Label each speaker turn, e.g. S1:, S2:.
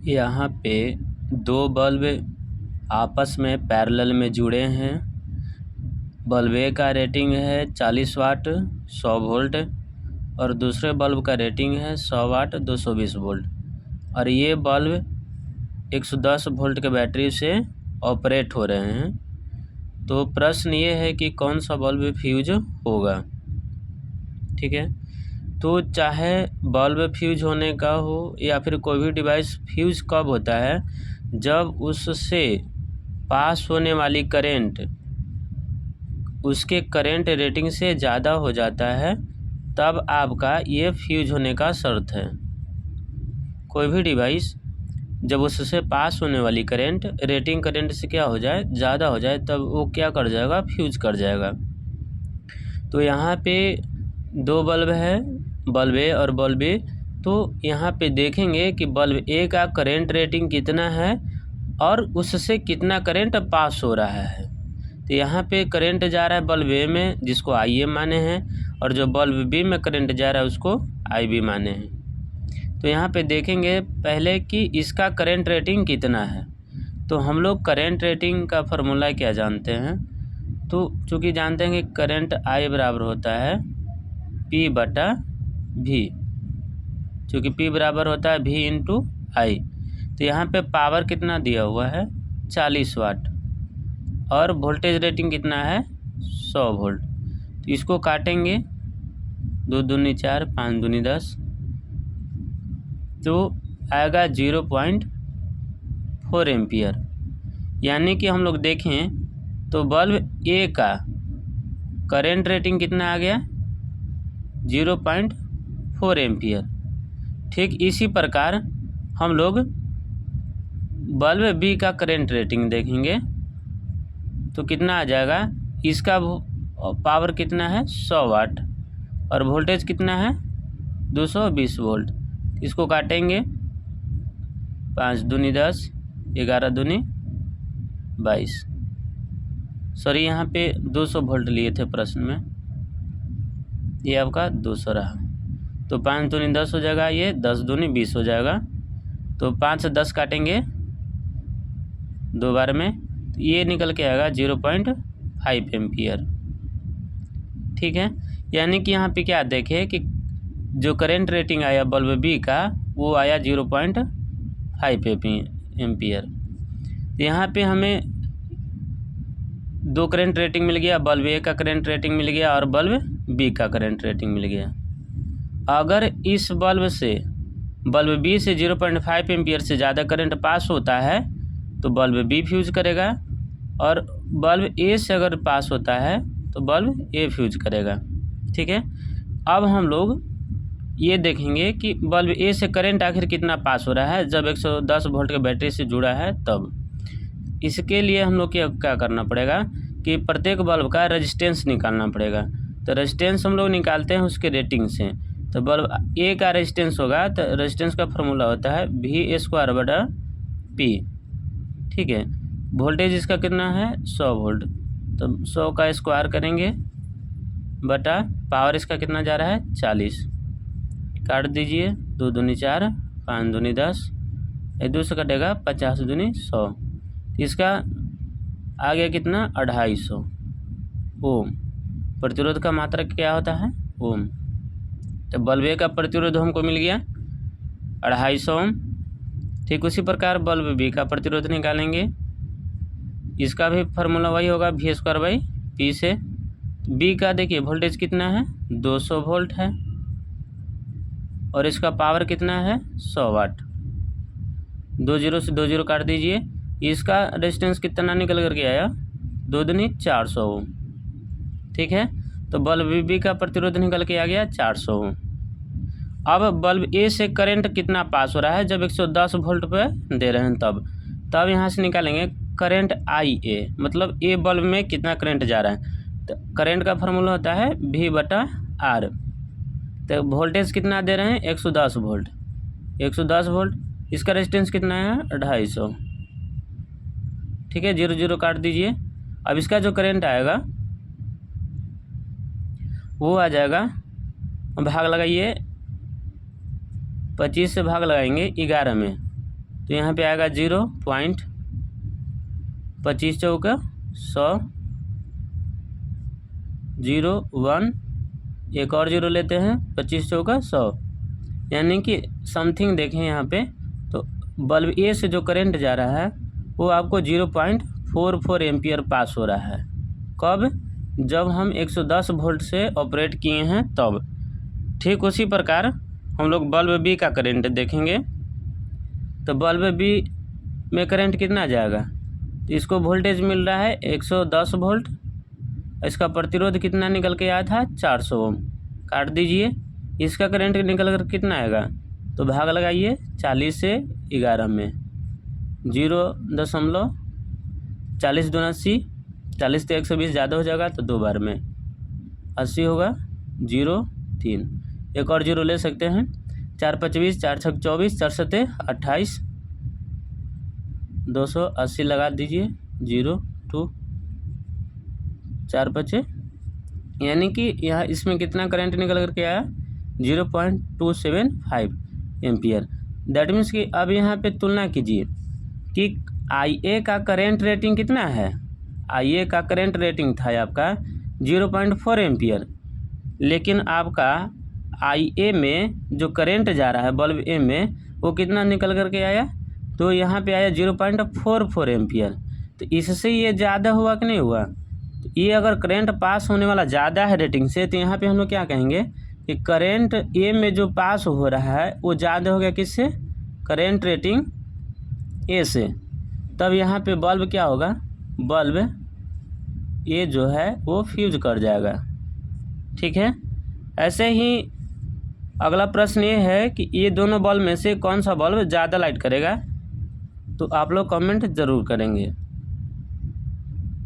S1: यहाँ पे दो बल्ब आपस में पैरेलल में जुड़े हैं। बल्ब ए का रेटिंग है 40 वाट 100 वोल्ट और दूसरे बल्ब का रेटिंग है 100 वाट 220 वोल्ट और ये बल्ब 110 वोल्ट के बैटरी से ऑपरेट हो रहे हैं। तो प्रश्न ये है कि कौन सा बल्ब फ्यूज होगा। ठीक है, तो चाहे बल्ब फ्यूज होने का हो या फिर कोई भी डिवाइस फ्यूज कब होता है, जब उससे पास होने वाली करंट उसके करंट रेटिंग से ज़्यादा हो जाता है, तब आपका ये फ्यूज होने का शर्त है। कोई भी डिवाइस जब उससे पास होने वाली करंट रेटिंग करंट से क्या हो जाए, ज़्यादा हो जाए, तब वो क्या कर जाएगा, फ्यूज कर जाएगा। तो यहाँ पे दो बल्ब है, बल्ब ए और बल्ब बी। तो यहाँ पे देखेंगे कि बल्ब ए का करंट रेटिंग कितना है और उससे कितना करंट पास हो रहा है। तो यहाँ पे करंट जा रहा है बल्ब ए में, जिसको आई ए माने हैं, और जो बल्ब बी में करंट जा रहा है उसको आई बी माने हैं। तो यहाँ पे देखेंगे पहले कि इसका करंट रेटिंग कितना है। तो हम लोग करंट रेटिंग का फार्मूला क्या जानते हैं, तो चूँकि जानते हैं कि करंट आई बराबर होता है P बटा V, चूँकि P बराबर होता है V इंटू आई। तो यहाँ पे पावर कितना दिया हुआ है 40 वाट और वोल्टेज रेटिंग कितना है 100 वोल्ट। तो इसको काटेंगे, 2 दूनी 4 5 दूनी 10, तो आएगा 0.4 एम्पियर। यानी कि हम लोग देखें तो बल्ब ए का करंट रेटिंग कितना आ गया 0.4 एम्पियर। ठीक इसी प्रकार हम लोग बल्ब बी का करंट रेटिंग देखेंगे तो कितना आ जाएगा, इसका पावर कितना है 100 वाट और वोल्टेज कितना है 220 वोल्ट। इसको काटेंगे, 5 दूनी 10 11 दूनी 22, सॉरी यहाँ पे 200 वोल्ट लिए थे प्रश्न में, ये आपका 200 रहा। तो 5 दूनी 10 हो जाएगा, ये 10 दूनी 20 हो जाएगा। तो 5 से 10 काटेंगे 2 बार में, तो ये निकल के आएगा 0.5 एम्पियर। ठीक है, यानी कि यहाँ पे क्या देखें कि जो करंट रेटिंग आया बल्ब बी का वो आया 0.5 एम्पियर। यहाँ पे हमें दो करंट रेटिंग मिल गया, बल्ब ए का करंट रेटिंग मिल गया और बल्ब बी का करंट रेटिंग मिल गया। अगर इस बल्ब से बल्ब बी से 0.5 एम्पियर से ज़्यादा करंट पास होता है तो बल्ब बी फ्यूज करेगा, और बल्ब ए से अगर पास होता है तो बल्ब ए फ्यूज करेगा। ठीक है, अब हम लोग ये देखेंगे कि बल्ब ए से करंट आखिर कितना पास हो रहा है जब 110 वोल्ट के बैटरी से जुड़ा है तब। इसके लिए हम लोग क्या करना पड़ेगा कि प्रत्येक बल्ब का रेजिस्टेंस निकालना पड़ेगा। तो रेजिस्टेंस हम लोग निकालते हैं उसके रेटिंग से। तो बल्ब ए का रेजिस्टेंस होगा, तो रेजिस्टेंस का फॉर्मूला होता है V² बटा P। ठीक है, वोल्टेज इसका कितना है 100 वोल्ट, तो 100 का स्क्वायर करेंगे बटा पावर इसका कितना जा रहा है 40, काट दीजिए, 2 दूनी 4 5 दूनी 10, 2 से कटेगा 50 दूनी 100, इसका आ गया कितना 250 ओम। प्रतिरोध का मात्रा क्या होता है ओम। तो बल्ब ए का प्रतिरोध हमको मिल गया 250 ओम। ठीक उसी प्रकार बल्ब बी का प्रतिरोध निकालेंगे, इसका भी फार्मूला वही होगा V² बाई P से। बी का देखिए वोल्टेज कितना है 200 वोल्ट है और इसका पावर कितना है 100 वाट। 2 जीरो से 2 जीरो काट दीजिए, इसका रेजिस्टेंस कितना निकल करके आया 2 दूनी 400 ओम। ठीक है, तो बल्ब बी का प्रतिरोध निकल के आ गया 400 ओम। अब बल्ब ए से करंट कितना पास हो रहा है जब 110 वोल्ट पे दे रहे हैं तब यहाँ से निकालेंगे करंट आई ए, मतलब ए बल्ब में कितना करंट जा रहा है। तो करंट का फार्मूला होता है V बटा R। तो वोल्टेज कितना दे रहे हैं 110 वोल्ट, 110 वोल्ट, इसका रेजिस्टेंस कितना है 250। ठीक है, 0 0 काट दीजिए। अब इसका जो करंट आएगा वो आ जाएगा, भाग लगाइए, 25 से भाग लगाएंगे 11 में, तो यहाँ पे आएगा 0.25 चौका 100, 0 1, एक और 0 लेते हैं, 25 चौका 100, यानी कि समथिंग देखें यहाँ पे तो बल्ब ए से जो करंट जा रहा है वो आपको 0.44 एम्पियर पास हो रहा है। कब? जब हम 110 वोल्ट से ऑपरेट किए हैं तब। ठीक उसी प्रकार हम लोग बल्ब बी का करंट देखेंगे। तो बल्ब बी में करंट कितना जाएगा? तो इसको वोल्टेज मिल रहा है 110 वोल्ट, इसका प्रतिरोध कितना निकल के आया था? 400 ओम। काट दीजिए, इसका करंट निकल कर कितना आएगा? तो भाग लगाइए 40 से 11 में, 0.40 दूना 80, 40 से 120 ज़्यादा हो जाएगा तो 2 बार में 80 होगा, 0 3, एक और 0 ले सकते हैं, 4 5 20, 4 6 24, 4 7 28, 280 लगा दीजिए, 0 2 4 5, यानी कि यहाँ इसमें कितना करंट निकल करके आया? 0.275 एम्पियर। दैट मीन्स कि अब यहाँ पे तुलना कीजिए कि IA का करंट रेटिंग कितना है। IA का करंट रेटिंग था आपका 0.4 एम्पियर, लेकिन आपका IA में जो करंट जा रहा है बल्ब ए में वो कितना निकल करके आया? तो यहाँ पे आया 0.44 एम्पियर। तो इससे ये ज़्यादा हुआ कि नहीं हुआ? तो ये अगर करंट पास होने वाला ज़्यादा है रेटिंग से, तो यहाँ पे हम लोग क्या कहेंगे कि करंट ए में जो पास हो रहा है वो ज़्यादा हो गया किससे? करंट रेटिंग ए से। तब यहाँ पे बल्ब क्या होगा? बल्ब ए जो है वो फ्यूज कर जाएगा। ठीक है। ऐसे ही अगला प्रश्न ये है कि ये दोनों बल्ब में से कौन सा बल्ब ज़्यादा लाइट करेगा? तो आप लोग कमेंट ज़रूर करेंगे।